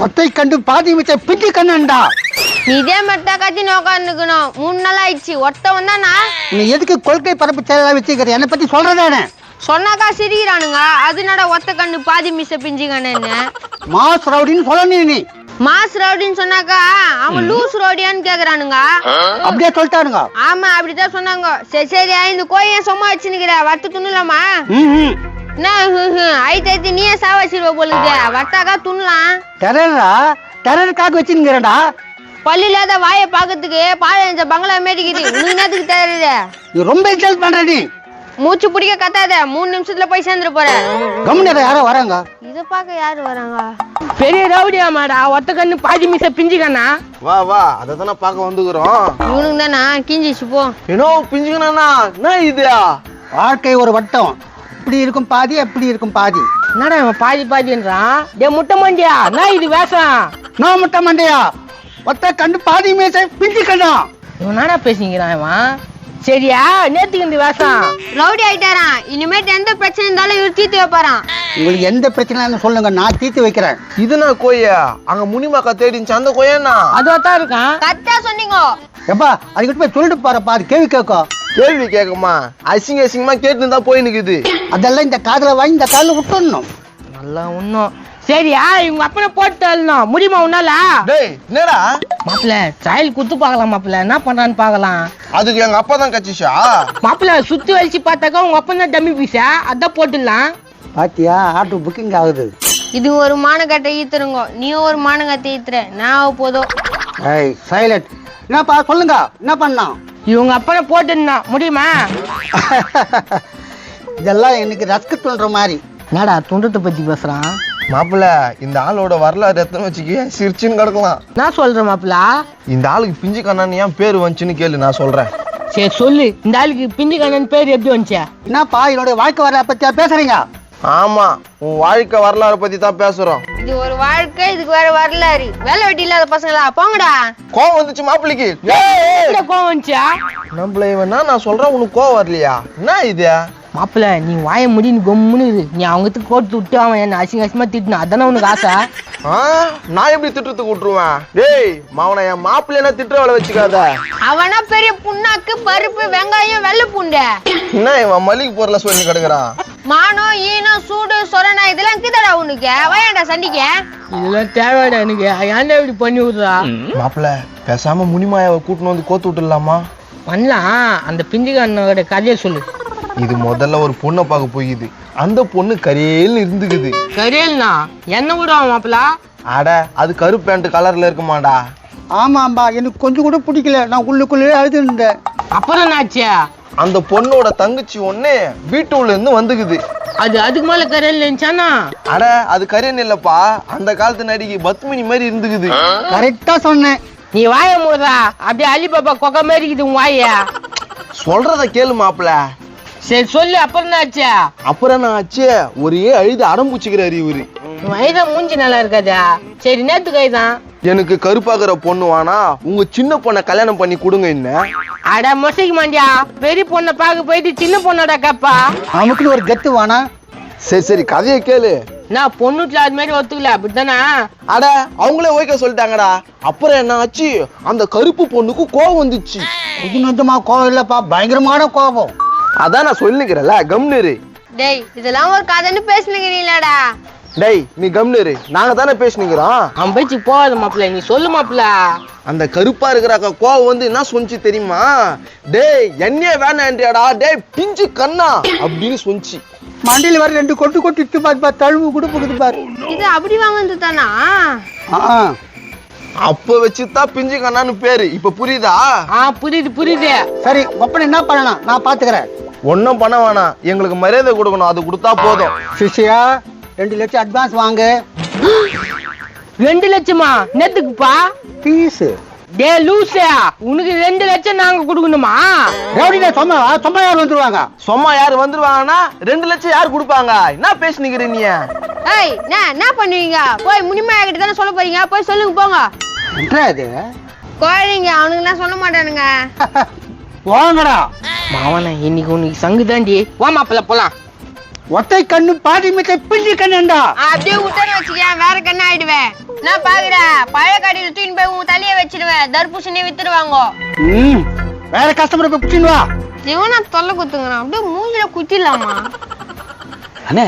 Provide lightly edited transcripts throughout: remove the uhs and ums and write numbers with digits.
ஒத்தை கண்டு பாதி மிச்ச பிச்சு கண்ணண்டா. நீ இதே மாதிரி கத்தி நோக்காந்துக்கணும். 3 நாள் ஆயிடுச்சு. ஒருத்த வந்தானா நீ எதுக்கு கொள்கை பரப்பு செயலா வச்சுக்கிற? என்னை பத்தி சொல்றதானே? சொன்னாக்கா சிரிக்கிறானுங்க. அதனால ஒத்த கண்ணு பாதி மிச்ச பிஞ்சுக்கண்ணு. மாஸ் ரவுடின்னு சொல்லணும். நீ மாஸ் ரவுடின்னு சொன்னாக்கா அவன் லூஸ் ரவுடியான்னு கேக்குறானுங்க. அப்படியே சொல்லிட்டானுங்க. ஆமா அப்படிதான் சொன்னாங்க. சரி சரி இந்த கோய சும்மா வச்சுன்னுக்கிற வத்து துண்ணுலாமா? ஐத்தி நீயே சாவச்சிருவ போலுங்க. வத்தாக்கா துண்ணலாம். டெரருக்காக வச்சுங்கிறடா. பள்ளி இல்லாத வாயை பாக்கிறதுக்கு பாழஞ்ச பங்களா மேடிக்குது. உனக்கு நேரத்துக்கு தேவையில்லை. நீ ரொம்ப இன்சல்ட் பண்ற. நீ மூச்சு பிடிக்க கத்தாத. 3 நிமிஷத்துல போய் சேர்ந்துட்டு போற. கம்முனு யாரோ வராங்க. இத பாக்க யாரு வராங்க? பெரிய ரவுடியா மாடா. ஒத்த கண்ணு பாதி மிச பிஞ்சுக்கண்ணா. வா வா அததானே பார்க்க வந்துக்கிறோம். இவனுக்கு தானா கிஞ்சிச்சு போ. ஏனோ பிஞ்சுக்கண்ணா என்ன இது? வாழ்க்கை ஒரு வட்டம். இப்படி இருக்கும் பாதி, அப்படி இருக்கும் பாதி. என்னடா இவன் பாதி பாதின்றான்? டே முட்டை மண்டியா நான் இது வேஷம். நான் முட்டை மண்டையா? ஒத்த கண்டு பாதி மீசை பிஞ்சு கண்ணா. இவன் நானா பேசிக்கிறான் இவன்? சரியா நேத்துக்கு இந்த வேஷம். ரவுடி ஆயிட்டாரான். இனிமேட்டு எந்த பிரச்சனை இருந்தாலும் இவர் தீர்த்து வைப்பாரான். உங்களுக்கு எந்த பிரச்சனை சொல்லுங்க, நான் தீர்த்து வைக்கிறேன். இதுனா கோயா? அங்க முனிமாக்கா தேடிச்சு அந்த கோயன்னா அதுவாத்தான் இருக்கான். கரெக்டா சொன்னீங்க. எப்பா அதுக்கிட்ட போய் சொல்லிட்டு பாருப்பா. அது கேள்வி கேட்கும். கேள்வி கேட்குமா? அசிங்கமா கேட்டு தான் போய் நிக்குது. அதெல்லாம் இந்த காதுல வாங்கி இந்த காதுல விட்டுடணும். நல்லா ஒண்ணும். சரியா இவங்க அப்பனை போட்டு தள்ளணும் முடியுமா உன்னால? டேய் என்னடா மாப்பிள்ள ட்ரையல் குத்து பாக்கலாம். மாப்பிள்ள என்ன பண்றான்னு பாக்கலாம். அதுக்கு எங்க அப்பா தான் கச்சிச்சா? மாப்பிள்ள சுத்தி வலிச்சு பார்த்தாக்கா உங்க அப்பா தான் டம்மி பீஸா. அதான் போட்டுடலாம். பாத்தியா ஆட்டோ புக்கிங் ஆகுது. இது ஒரு மானகட்டை ஈத்துருங்க. நீயும் ஒரு மானகத்தை ஈத்துற. நான் போதும். ஏய் சைலண்ட். என்னப்பா சொல்லுங்க, என்ன பண்ணலாம்? இவங்க அப்பனை போட்டுடணும் முடியுமா? இதெல்லாம் எனக்கு ரஸ்க்கு தோன்ற மாதிரி. என்னடா துண்டத்தை பத்தி பேசுறான்? மாப்பிள்ள இந்த ஆளோட வரலாறு எத்தனை வச்சுக்க சிரிச்சுன்னு கிடக்கலாம். நான் சொல்றேன் மாப்பிள்ள. இந்த ஆளுக்கு பிஞ்சு கண்ணான்னு ஏன் பேரு வந்துச்சுன்னு கேளு, நான் சொல்றேன். சரி சொல்லு. இந்த ஆளுக்கு பிஞ்சு கண்ணன் பேர் எப்படி வந்துச்சு? என்னப்பா என்னோட வாழ்க்கை வரலாறு பத்தியா பேசுறீங்க? ஆமா உன் வாழ்க்கை வரலாறு பத்தி தான் பேசுறோம். இது ஒரு வாழ்க்கை, இதுக்கு வேற வரலாறு. வேலை வெட்டி இல்லாத பசங்களா போங்கடா. கோவம் வந்துச்சு மாப்பிள்ளைக்கு. கோவம் வந்துச்சா? நம்மள இவனா நான் சொல்றேன், உனக்கு கோவம் வரலையா? என்ன இது? மாப்பிள்ள நீ வாய முடின்னு கொம்முன்னு நீ அவங்கத்துக்கு கோட்டு விட்டு அவன் என்ன அசிங்க அசிங்கமா திட்டினா அதானே உனக்கு ஆசை? நான் எப்படி திட்டுறதுக்கு விட்டுருவேன்? டேய் மாவன என் மாப்பிள்ள என்ன திட்டுற வேலை வச்சுக்காத. அவனா பெரிய புண்ணாக்கு பருப்பு வெங்காயம் வெள்ளை பூண்டு. என்ன இவன் மல்லிகை பொருளை சொல்லி கிடக்குறான்? மானம் ஈனம் சூடு சொரணா இதெல்லாம் கிதடா உனக்கு? வாயாண்டா சண்டிக்க. இதெல்லாம் தேவைடா எனக்கு. ஏன்டா இப்படி பண்ணி விடுறா? மாப்பிள்ள பேசாம முனிமாயாவை கூட்டின்னு வந்து கோத்து விட்டுலாமா? பண்ணலாம். அந்த பிஞ்சுக்காரனோட கதையை சொல்லு. இது முதல்ல ஒரு பொண்ணை பார்க்க போயிது. அந்த பொண்ணு கரையில் இருந்துக்குது. கரியல்னா என்ன விடுவான் மாப்பிள்ள? அட அது கருப்பு பேண்ட் கலர்ல இருக்குமாடா. ஆமாம்பா எனக்கு கொஞ்சம் கூட பிடிக்கல. நான் உள்ளுக்குள்ளே அழுதுட்டேன். அப்புறம் என்னாச்சு? அந்த பொண்ணோட தங்கச்சி ஒண்ணு வீட்டுல இருந்து வந்துக்குது. அதுக்கு மேல கரியல் இருந்துச்சானா? அட அது கரியன் இல்லப்பா, அந்த காலத்து நடிகை பத்மினி மாதிரி இருந்துக்குது. கரெக்டா சொன்னேன். நீ வாய மூடுறா. அப்படியே அலிபாபா கொக்க மாதிரி இருக்குது உன் வாய. சொல்றத கேளு மாப்பிள்ள. சரி சொல்லு. அப்புறம் என்னாச்சு? அப்புறம் நான் ஆச்சு ஒரே அழுது அடம்பூச்சிக்கிறாரு இவரு. வயதான் மூஞ்சி நல்லா இருக்காதா? சரி நேத்து கைதான். எனக்கு கருப்பாக்குற பொண்ணு வானா, உங்க சின்ன பொண்ணை கல்யாணம் பண்ணி கொடுங்க. என்ன அட மொசைக்கு மாண்டியா? பெரிய பொண்ணை பார்க்க போயிட்டு சின்ன பொண்ணோட கப்பா. நமக்குன்னு ஒரு கெத்து வானா? சரி சரி கதையை கேளு. நான் பொண்ணுட்ல அது மாதிரி ஒத்துக்கல அப்படித்தானா? அட அவங்களே ஓகே சொல்லிட்டாங்கடா. அப்புறம் என்ன ஆச்சு? அந்த கருப்பு பொண்ணுக்கு கோவம் வந்துச்சு. கொஞ்சமா கோவம் இல்லப்பா, பயங்கரமான கோபம். அதான் நான் சொல்லிக்கிறேன்ல, கம்னரு. டேய் இதெல்லாம் ஒரு கதைன்னு பேசுனீங்கடா. டேய் நீ கம்னரு, நாங்க தானே பேசினுக்கிறோம். அவன் பேச்சு போகாத மாப்பிள்ள. நீ சொல்லு மாப்பிள்ள. அந்த கருப்பா இருக்கிறாக்க கோவம் வந்து என்ன சொன்னிச்சு தெரியுமா? டேய் என்னையே வேணான்றியாடா, டேய் பிஞ்சு கண்ணா அப்படின்னு சொன்னிச்சு. மண்டியில வர 2 கொட்டு கொட்டிட்டு பாரு, தழுவு கூட போகுது பாரு. இது அப்படி வாங்குறது தானா? அப்ப வச்சுதான் பிஞ்சு கண்ணான்னு பேரு. இப்ப புரியுதா? புரியுது. சரி ஒப்பனை என்ன பண்ணணும் நான் பாத்துக்கிறேன். ஒன்னும் பண்ண வேணாம், எங்களுக்கு மரியாதை கொடுக்கணும். அது கொடுத்தா போதும். சிஷியா 2 லட்சம் அட்வான்ஸ் வாங்க. 2 லட்சமா? நேத்துக்குப்பா பீஸ். டே லூசா, உனக்கு 2 லட்சம் நாங்க கொடுக்கணுமா? ரவுடினா சும்மா யார் வந்துருவாங்க? சும்மா யாரு வந்துருவாங்கன்னா 2 லட்சம் யாரு கொடுப்பாங்க? என்ன பேசினுக்கிற நீ? ஏய் என்ன பண்ணுவீங்க? போய் முனிமாயா கிட்ட தானே சொல்ல போறீங்க. போய் சொல்லுங்க போங்க. என்னது கோழிங்க அவனுக்கு நான் சொல்ல மாட்டானுங்க. வாங்கடா மாவன இன்னைக்கு உனக்கு சங்கு தாண்டி. வா மாப்பிள்ள போலாம். ஒத்தை கண்ணு பாதி மீசை பிஞ்சு கண்ணுண்டா. அப்படியே விட்டேன்னு வச்சுக்கேன் வேற கண்ணு ஆயிடுவேன். நான் பாக்குறேன் பழைய கடையில தூக்கின்னு போய் உங்க தலையை வச்சிடுவேன். தர்பூசணி வித்துருவாங்க. வேற கஸ்டமர் போய் பிடிச்சின்னு வா. இவனா தொல்லை குத்துங்கிறான். அப்படியே மூஞ்சில குத்திடலாமா? அண்ணே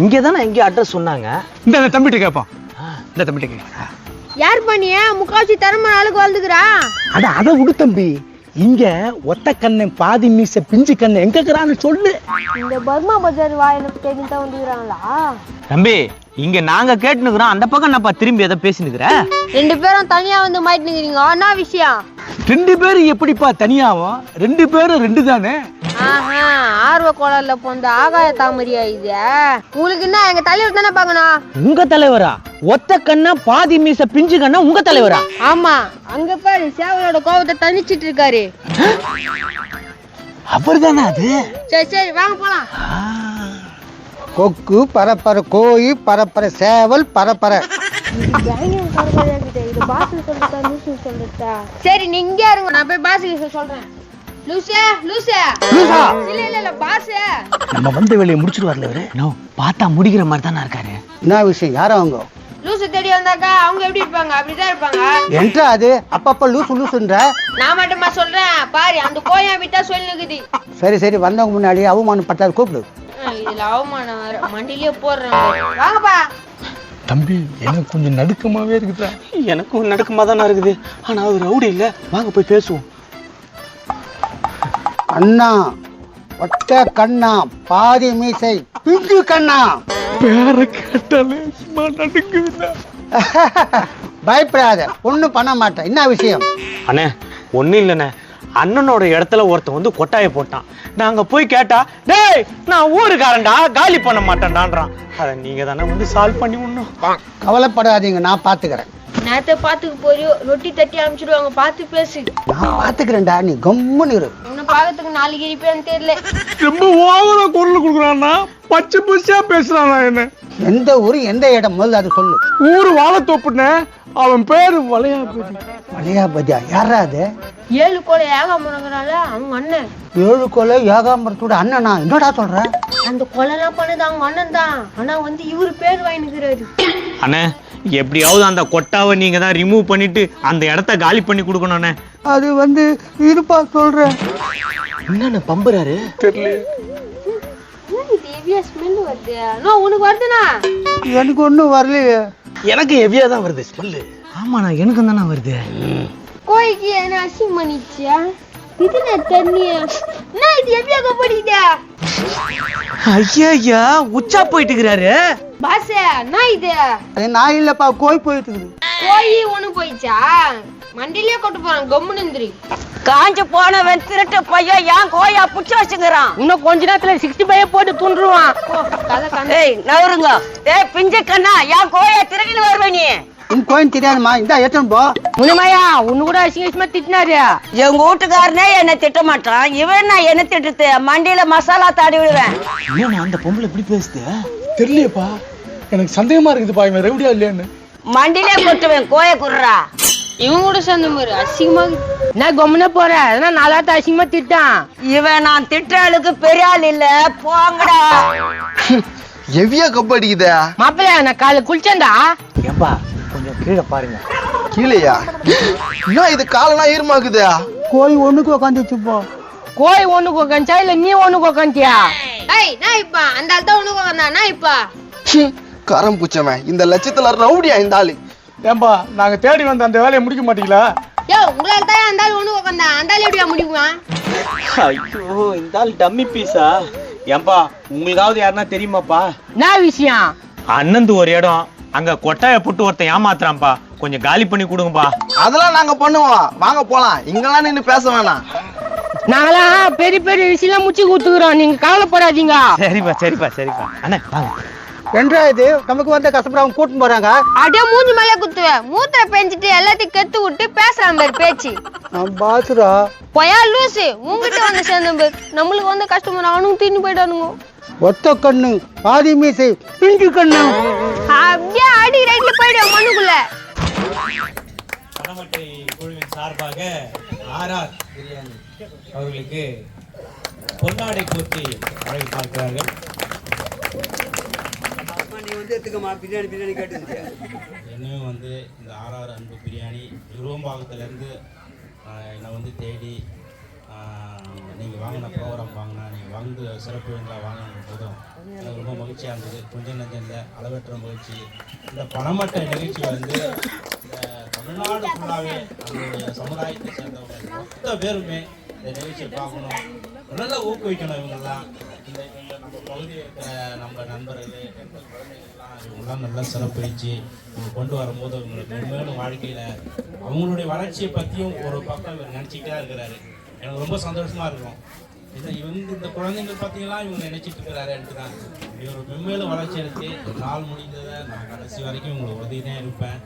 இங்கே தானே எங்கேயோ அட்ரஸ் சொன்னாங்க. இந்த தம்பிட்டு கேட்போம். இந்த தம்பிட்டு கேட்க யார் பண்ணிய முக்காவாசி திறமை ஆளுக்கு வாழ்ந்துக்கிறா? அட அதை விடு தம்பி, இங்க ஒத்த கண்ணன் பாதி மீச பிஞ்சு கண்ணு எங்க இருக்கிறான்னு சொல்லு. இந்த பர்மா பஜார் வாயில தேடி தான் வந்துக்கிறாங்களா? தம்பி இங்க நாங்க கேட்டுனுக்குறோம், அந்த பக்கம் என்னப்பா திரும்பி எதை பேசினுக்குற? 2 பேரும் தனியா வந்து மாட்டினுக்கிறீங்க. என்ன விஷயம்? 2 பேரு எப்படிப்பா தனியாவும்? 2 பேரும் 2 தானே. ஆஹா, ஆர்வ கோளாறுல போந்த ஆகாய தாமரியா இது? உங்களுக்கு என்ன எங்க தலைவர் தானே பாக்கணும்? உங்க தலைவரா? ஒத்த கண்ணா பாதி மீச பிஞ்சு கண்ணா உங்க தலைவரா? ஆமா, அங்க பாரு சேவலோட கோபத்தை தணிச்சிட்டு இருக்காரு. அவர் தானே அது? சரி சரி வாங்க போலாம். கொக்கு பரப்பர, கோழி பரப்பர, சேவல் பரப்பர. சரி நீங்க இங்கே இருங்க, நான் போய் பாஸ் சொல்றேன். லூசே லூசே லூசா? இல்ல பாஸ். நம்ம வந்த வேலையை முடிச்சிட்டு வரல இவரு. நோ பார்த்தா முடிக்கிற மாதிரி தானே இருக்காரு. என்ன விஷயம்? யாரும் அவங்க லூசு தேடி வந்தாக்கா அவங்க எப்படி இருப்பாங்க? அப்படிதான் இருப்பாங்க. என்றா அது அப்பப்ப லூசு லூசுன்ற. நான் மட்டுமா சொல்றேன்? பாரு அந்த கோயா விட்டா சொல்லுங்குது. சரி சரி, வந்தவங்க முன்னாடி அவமானம் பட்டாது கூப்பிடு. இதுல அவமானம் வேற மண்டிலேயே போடுறாங்க. வாங்கப்பா. தம்பி எனக்கு கொஞ்சம் நடுக்கமாவே இருக்குதா? எனக்கும் நடுக்கமா தானே இருக்குது. ஆனா அது ரவுடி இல்ல, வாங்க போய் பேசுவோம். அண்ணா ஒத்த கண்ணா பாதி மீசை பிஞ்சு கண்ணா. பேர கேட்டாலே சும்மா நடுக்குதுண்ணா. பயப்படாத, ஒண்ணும் பண்ண மாட்டேன். என்ன விஷயம்? அண்ணே ஒன்றும் இல்லைண்ணே, அண்ணனோட இடத்துல ஒருத்தன் வந்து கொட்டாயை போட்டான். நாங்க போய் கேட்டா, டேய் நான் ஊருக்காரன்டா, காலி பண்ண மாட்டேன்டான்றான். அதை நீங்க தானே வந்து சால்வ் பண்ணி விடணும். கவலைப்படாதீங்க, நான் பாத்துக்கிறேன். நேரத்தை பாத்துக்கு போறியோ ரொட்டி தட்டி அனுப்பிச்சிடுவாங்க. பார்த்து பேசு. நான் பாத்துக்கிறேன்டா, நீ கம்முன்னு இரு. உன்னை பாக்கிறதுக்கு 4 இருப்பேன்னு தெரியல. ரொம்ப ஓவரா குரல் கொடுக்குறான்னா, பச்சை பச்சையா பேசுறானா என்ன? எந்த ஊரு எந்த இடம் முதல்ல அது சொல்லு. ஊரு வாழைத்தோப்புன்னு, அவன் பேரு வளையாபதி. வளையாபதியா? யாரா அது? 7 கோலை ஏகாமரங்கிறால அவங்க அண்ணன். 7 கொலை ஏகாம்பரத்தோட அண்ணனா? என்னடா சொல்ற? அந்த கொலைலாம் பண்ணது அவங்க அண்ணன் தான். ஆனா வந்து இவரு பேர் வாங்கிக்கிறாரு. அண்ணே எப்படியாவது அந்த கொட்டாவை நீங்க தான் ரிமூவ் பண்ணிட்டு அந்த இடத்த காலி பண்ணி கொடுக்கணும்ண்ணே. அது வந்து இருப்பா சொல்றேன். என்னன்னு பம்புறாரு தெரியல. ஹெவியா ஸ்மெல் வருது. நோ உனக்கு வருதுனா? எனக்கு ஒண்ணும் வரலையே. எனக்கு ஹெவியா தான் வருது ஸ்மெல்லு. ஆமாண்ணா எனக்கும் தானே வருது. கோழிக்கு என்ன அசிங்கம் பண்ணிச்சியா? இது நான் தண்ணியா? நான் இது ஹெவியா கப்படிடா. ஐயா உச்சா போயிட்டு இருக்கிறாரு. பாஸ் நான் இது அது நான் இல்லப்பா, கோய் போயிட்டு இருக்குது. கோழி ஒண்ணு போயிச்சா? மண்டிலேயே கொண்டு போறான். கம்முன்னு இருந்துரு. காஞ்சு போனவன் திருட்டு பையன் ஏன் கோயா புடிச்சு வச்சுக்கிறான். இன்னும் கொஞ்ச நேரத்துல 65 போட்டு துண்டுருவான். கதை கதை. டேய் நவருங்க. டேய் பிஞ்சு கண்ணா ஏன் கோயா திருடின்னு வருவ நீ? உன் கோயின் தெரியாதுமா? இந்த ஏத்தம் போ. முன்னமையா உன்னு கூட அசிங்கமா திட்டினாரு. எங்க வீட்டுக்காரனே என்ன திட்ட மாட்டான். இவன் நான் என்ன திட்டுறது? மண்டியில மசாலா தாடி விடுவேன். ஏன்னா அந்த பொம்பளை இப்படி பேசுது? தெரியலையப்பா, எனக்கு சந்தேகமா இருக்குதுப்பா, இவன் ரெவடியா இல்லையான்னு. மண்டியிலே கொட்டுவேன் கோய குடுறா. இவன் கூட சேர்ந்த மாதிரி அசிங்கமா நான் கம்முனே போறேன். அதனால 4 ஆத்து அசிங்கமா திட்டான். இவன் நான் திட்டுற ஆளுக்கு பெரிய ஆள் இல்ல. போங்கடா. எவ்வியா கப்பு அடிக்குதா? மாப்பிள்ள நான் காலை குளிச்சேன்டா. ஏம்பா கொஞ்சம் கீழே பாருங்க. கீழையா? என்ன இது காலெல்லாம் ஈரமாக்குதா? கோய் ஒண்ணுக்கு உக்காந்துச்சு போ. கோய் ஒண்ணுக்கு உக்காந்துச்சா இல்ல நீ ஒண்ணுக்கு உக்காந்தியா? ஏய் நான் இப்ப அந்த ஆள் தான் உனக்கு வந்தானா? இப்ப கரம் பூச்சவன் இந்த லட்சத்துல ரவுடியா இந்த ஆளு? ஏம்பா நாங்க தேடி வந்த அந்த வேலையை முடிக்க மாட்டீங்களா? யோ உங்களால தான் அந்த ஆள் உனக்கு வந்தா. அந்த ஆள் எப்படியா முடியுமா? ஐயோ இந்த ஆள் டம்மி பீஸா? ஏம்பா உங்களுக்காவது யாருன்னா தெரியுமாப்பா? என்ன விஷயம்? அண்ணந்து ஒரு இடம், அங்க கொட்டாயை போட்டு ஒருத்தன் ஏமாத்துறான்பா. கொஞ்சம் காலி பண்ணி கொடுங்கப்பா. அதெல்லாம் நாங்க பண்ணுவோம், வாங்க போலாம். இங்கெல்லாம் நின்னு பேச வேணாம். நாங்களாம் பெரிய பெரிய விஷயம் முடிச்சு கொடுத்துக்கிறோம். நீங்க கவலைப்படாதீங்க. சரிப்பா அண்ணே வாங்க. என்றா இது நமக்கு வந்த கஸ்டமர் அவங்க கூட்டின்னு போறாங்க. அப்படியே மூஞ்சி மேலே குத்துவேன். மூத்திர பெஞ்சிட்டு எல்லாத்தையும் கெத்து விட்டு பேசுற மாதிரி பேச்சு. நான் பாத்துரா. பொயா லூசு உங்ககிட்ட வந்து சேர்ந்த நம்மளுக்கு வந்து கஸ்டமர் அவனும் தீனி போயிட்டானுங்க. ஒத்த கண்ணு பாதி மீசை பிஞ்சு கண்ணு. அப்படியே அடி ரைட்ல போயிடுவோம் மண்ணுக்குள்ள. பணமட்டை குழுவின் சார்பாக ஆர்ஆர் பிரியாணி அவர்களுக்கு பொன்னாடை போட்டி வழங்கி பார்க்கிறார்கள். என்னையும் வந்து இந்த ஆர்ஆர் அன்பு பிரியாணி விருவம்பாக்கத்துலேருந்து என்னை வந்து தேடி நீங்கள் வாங்கின ப்ரோக்ராம் வாங்கினா நீங்கள் வந்து சிறப்பு விருந்தில் வாங்கின போதும் எனக்கு ரொம்ப மகிழ்ச்சியாக இருந்தது. கொஞ்சம் நஞ்சம் இல்லை, அளவற்ற மகிழ்ச்சி. இந்த பணமட்ட நிகழ்ச்சி வந்து இந்த தமிழ்நாடு ஃபுல்லாகவே நம்மளுடைய சமுதாயத்தை சேர்ந்தவங்க மொத்த பேருமே இந்த நிகழ்ச்சியை பார்க்கணும், நல்லா ஊக்குவிக்கணும். இவங்கெல்லாம் இந்த நம்ம பகுதியில் இருக்கிற நம்ம நண்பர்கள் குழந்தைகள்லாம் இவங்கெல்லாம் நல்லா சிறப்பிச்சு இவங்க கொண்டு வரும்போது அவங்களுக்கு மேலும் வாழ்க்கையில் அவங்களுடைய வளர்ச்சியை பற்றியும் ஒரு பக்கம் இவர் நினச்சிக்கிட்டே இருக்கிறாரு. எனக்கு ரொம்ப சந்தோஷமாக இருக்கும். இந்த குழந்தைங்கள் பற்றியெல்லாம் இவங்க நினைச்சிட்டு இருக்கிறாருன்ட்டு தான் இவர் மென்மேலும் வளர்ச்சி எடுத்து நாள் முடிந்ததை நான் கடைசி வரைக்கும் உங்களுக்கு உதவிதான் இருப்பேன்.